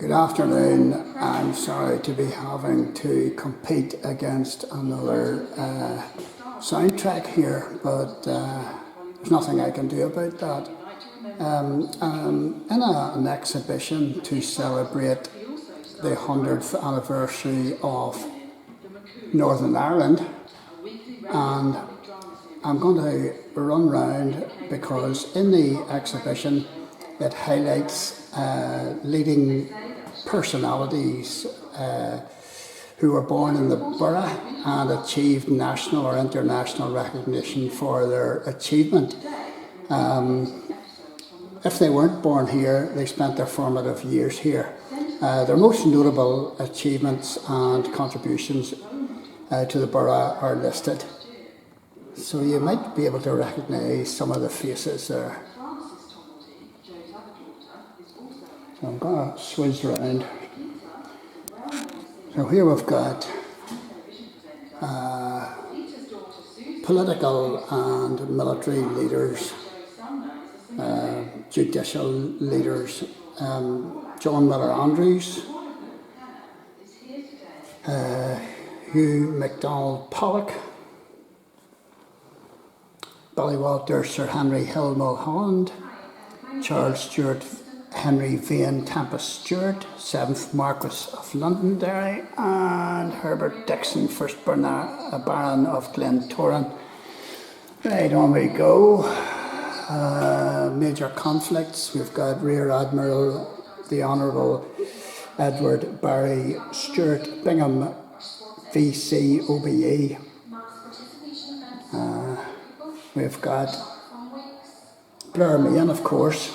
Good afternoon. I'm sorry to be having to compete against another soundtrack here, but there's nothing I can do about that. In an exhibition to celebrate the 100th anniversary of Northern Ireland, and I'm going to run round because in the exhibition it highlights leading personalities who were born in the borough and achieved national or international recognition for their achievement. If they weren't born here, they spent their formative years here. Their most notable achievements and contributions to the borough are listed. So you might be able to recognise some of the faces there. So I'm going to swizz around. So here we've got political and military leaders, judicial leaders, John Miller-Andrews, Hugh MacDonald Pollock, Ballywalter Sir Henry Hill Mulholland, Charles Stuart Henry Vane Tempest Stewart, 7th Marquess of Londonderry, and Herbert Dixon, 1st Baron of Glentoran. Right, on we go. Major conflicts. We've got Rear Admiral the Honourable Edward Barry Stewart Bingham, VC OBE. We've got Blair Main, of course,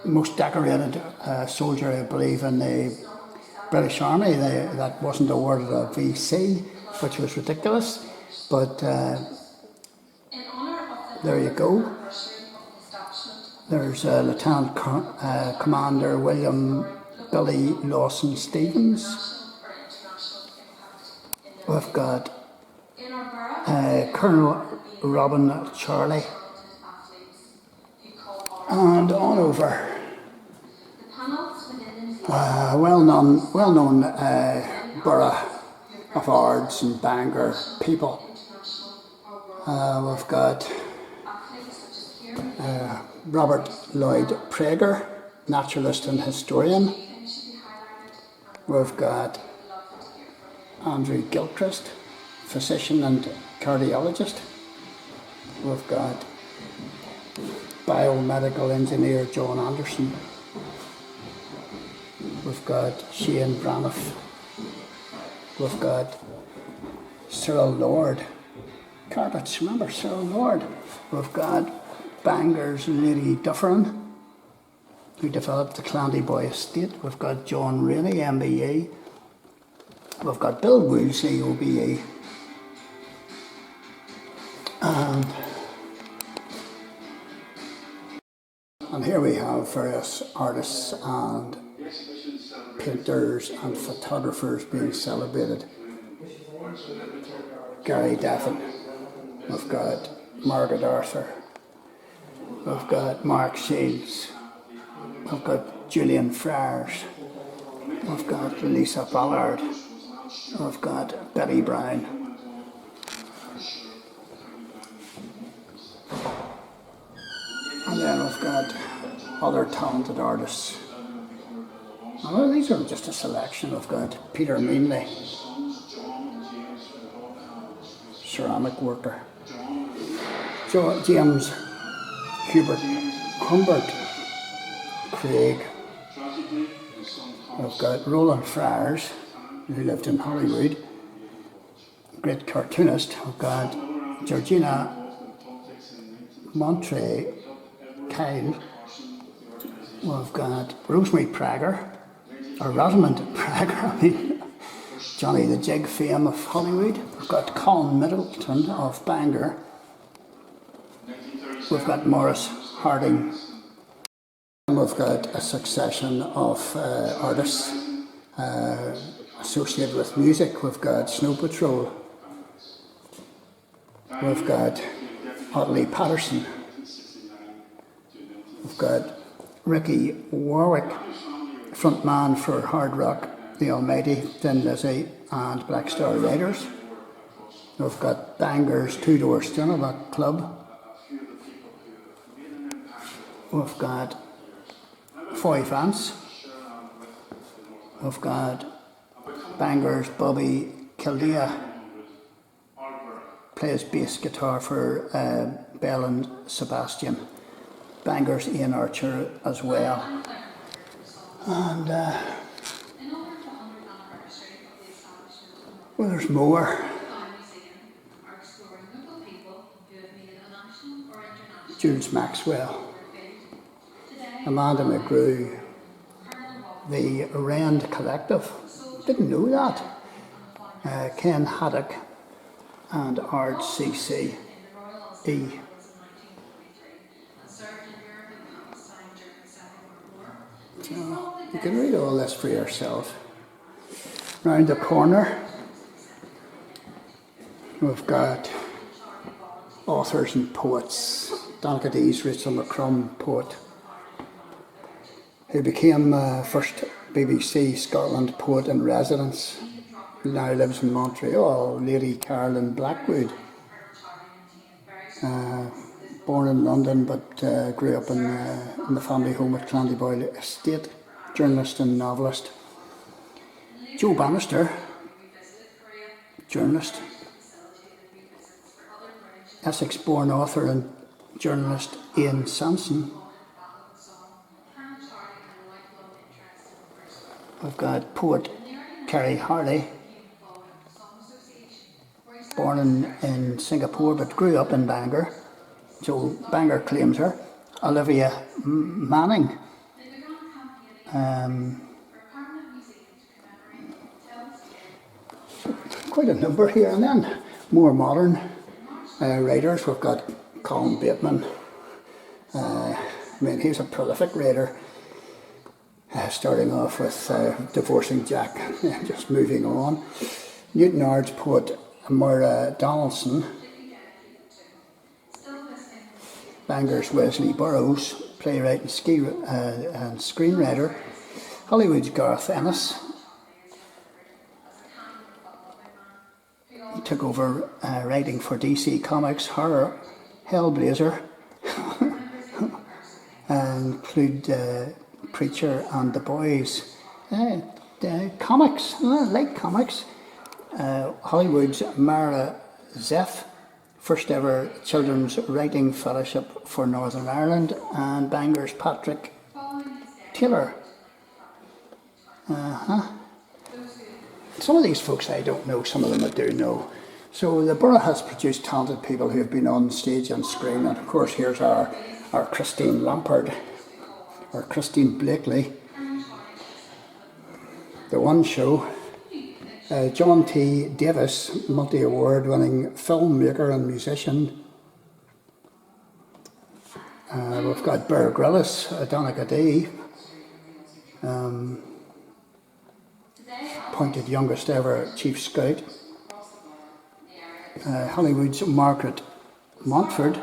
most decorated soldier, I believe, in the British Army. That wasn't awarded a VC, which was ridiculous, but there you go. There's Lieutenant Commander William Billy Lawson Stevens. We've got Colonel Robin Charlie, and on over. Well-known borough of Ards and Bangor people. We've got Robert Lloyd Prager, naturalist and historian. We've got Andrew Gilchrist, physician and cardiologist. We've got biomedical engineer John Anderson. We've got Shane Braniff. We've got Cyril Lord. Carpets, remember Cyril Lord? We've got Bangor's Lady Dufferin, who developed the Clandy estate. We've got John Rainey, MBE. We've got Bill Woolsey, OBE. And here we have various artists and painters and photographers being celebrated. Gary Daffin. We've got Margaret Arthur. We've got Mark Shields. We've got Julian Friars. We've got Lisa Ballard. We've got Betty Brown. And then we've got other talented artists. Well, these are just a selection. We've got Peter Meanley, ceramic worker. James Humbert Craig. We've got Roland Friars, who lived in Hollywood, great cartoonist. We've got Georgina Montre Kyle. We've got Rosemary Prager, or Rosamund Prager, Johnny the Jig fame of Hollywood. We've got Colin Middleton of Bangor. We've got Morris Harding. And we've got a succession of artists associated with music. We've got Snow Patrol. We've got Otley Patterson. We've got Ricky Warwick, frontman for Hard Rock, The Almighty, Thin Lizzy and Black Star Riders. We've got Bangor's Two-Door Cinema Club. We've got Foy Vance. We've got Bangor's Bobby Kildea, plays bass guitar for Bell and Sebastian. Bangor's Ian Archer as well. And well, there's more. Jules Maxwell, Amanda McGrew, the Rand Collective, didn't know that, Ken Haddock and Ards CC E. So you can read all this for yourself. Round the corner we've got authors and poets. Donaghad's Rachel McCrum, poet, who became first BBC Scotland poet in residence, who now lives in Montreal, Lady Carolyn Blackwood. Born in London but grew up in the family home at Clandyboyle Estate, journalist and novelist. Joe Bannister, journalist. Essex-born author and journalist Ian Sanson. I've got poet Kerry Harley, born in Singapore but grew up in Bangor, so Bangor claims her. Olivia Manning, quite a number here. And then more modern writers. We've got Colin Bateman. I mean, he's a prolific writer, starting off with Divorcing Jack, just moving on. Newtownards poet Maura Donaldson. Bangor's Wesley Burrows, playwright and screenwriter. Hollywood's Garth Ennis. He took over writing for DC Comics, horror, Hellblazer, include Preacher and The Boys. Comics, I like comics. Hollywood's Mara Zeff, first ever children's writing fellowship for Northern Ireland, and Bangor's Patrick Taylor. Some of these folks I don't know, some of them I do know. So the borough has produced talented people who have been on stage and screen, and of course here's our Christine Lampard, or Christine Blakely. The One Show. John T. Davis, multi-award winning filmmaker and musician. We've got Bear Grylls, Donaghadee, appointed youngest ever Chief Scout. Hollywood's Margaret Montford,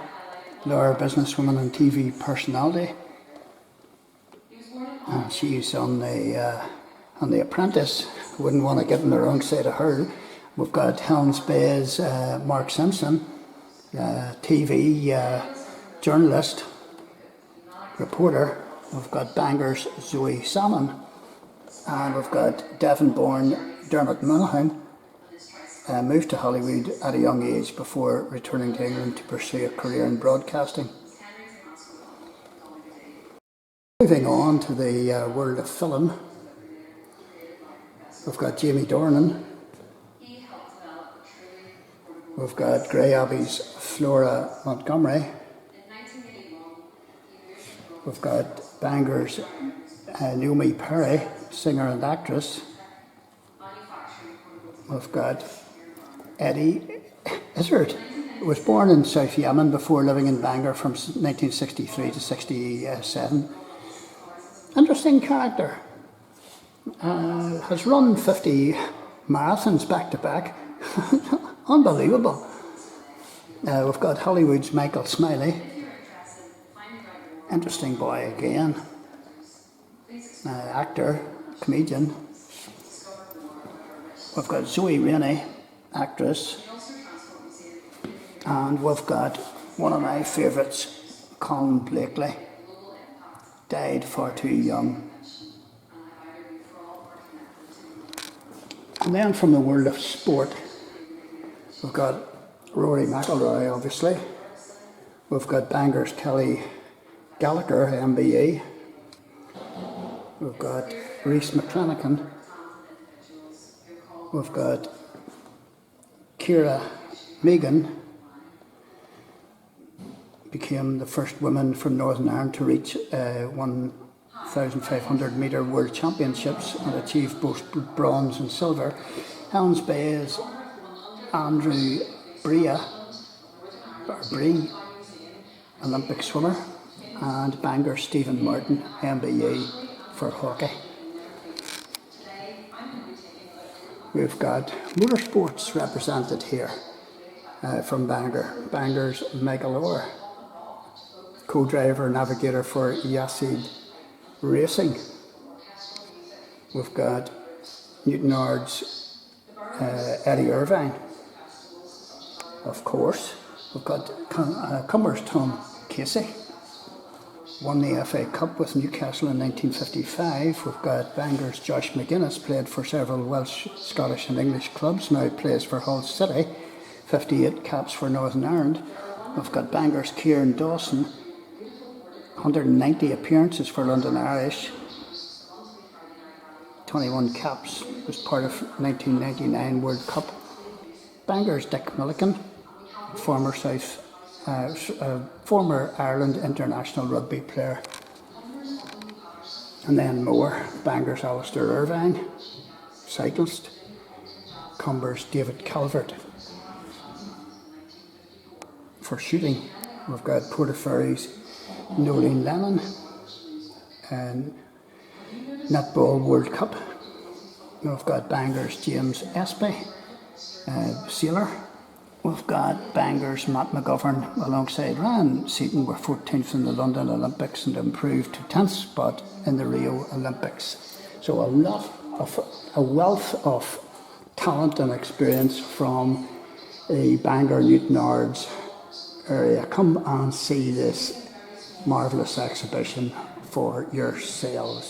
lawyer, businesswoman and TV personality. She's on The Apprentice. Wouldn't want to get on the wrong side of her. We've got Helens Bay's Mark Simpson, TV journalist, reporter. We've got Bangor's Zoe Salmon, and we've got Devon-born Dermot Monaghan, moved to Hollywood at a young age before returning to England to pursue a career in broadcasting. Moving on to the world of film. We've got Jamie Dornan. We've got Grey Abbey's Flora Montgomery. We've got Bangor's Naomi Perry, singer and actress. We've got Eddie Izzard, who was born in South Yemen before living in Bangor from 1963 to 67. Interesting character. Has run 50 marathons back to back. Unbelievable. We've got Hollywood's Michael Smiley. Interesting boy again. actor, comedian. We've got Zoe Rainey, actress. And we've got one of my favourites, Colin Blakely, died far too young. And then from the world of sport, we've got Rory McIlroy, obviously. We've got Bangor's Kelly Gallagher, MBE. We've got Rhys McClanahan. We've got Ciara Megan, became the first woman from Northern Ireland to reach 1,500 metre World Championships and achieve both bronze and silver. Helens Bay's Andrew Bree, Olympic swimmer, and Bangor Stephen Martin, MBE for hockey. We've got motorsports represented here from Bangor. Bangor's Michael Orr, co-driver, navigator for Yassid Racing. We've got Newtownards Eddie Irvine, of course. We've got Cumber's Tom Casey, won the FA Cup with Newcastle in 1955. We've got Bangor's Josh McGuinness, played for several Welsh, Scottish and English clubs, now plays for Hull City, 58 caps for Northern Ireland. We've got Bangor's Kieran Dawson, 190 appearances for London Irish, 21 caps, was part of 1999 World Cup. Bangor's Dick Milliken, former Ireland international rugby player. And then more, Bangor's Alistair Irvine, cyclist. Cumber's David Calvert. For shooting, we've got Portaferry's Nolene Lennon, and Netball World Cup. We've got Bangor's James Espy, sailor. We've got Bangor's Matt McGovern alongside Ryan Seaton, were 14th in the London Olympics and improved to 10th spot in the Rio Olympics. So a wealth of talent and experience from the Bangor Newtownards area. Come and see this marvellous exhibition for yourselves.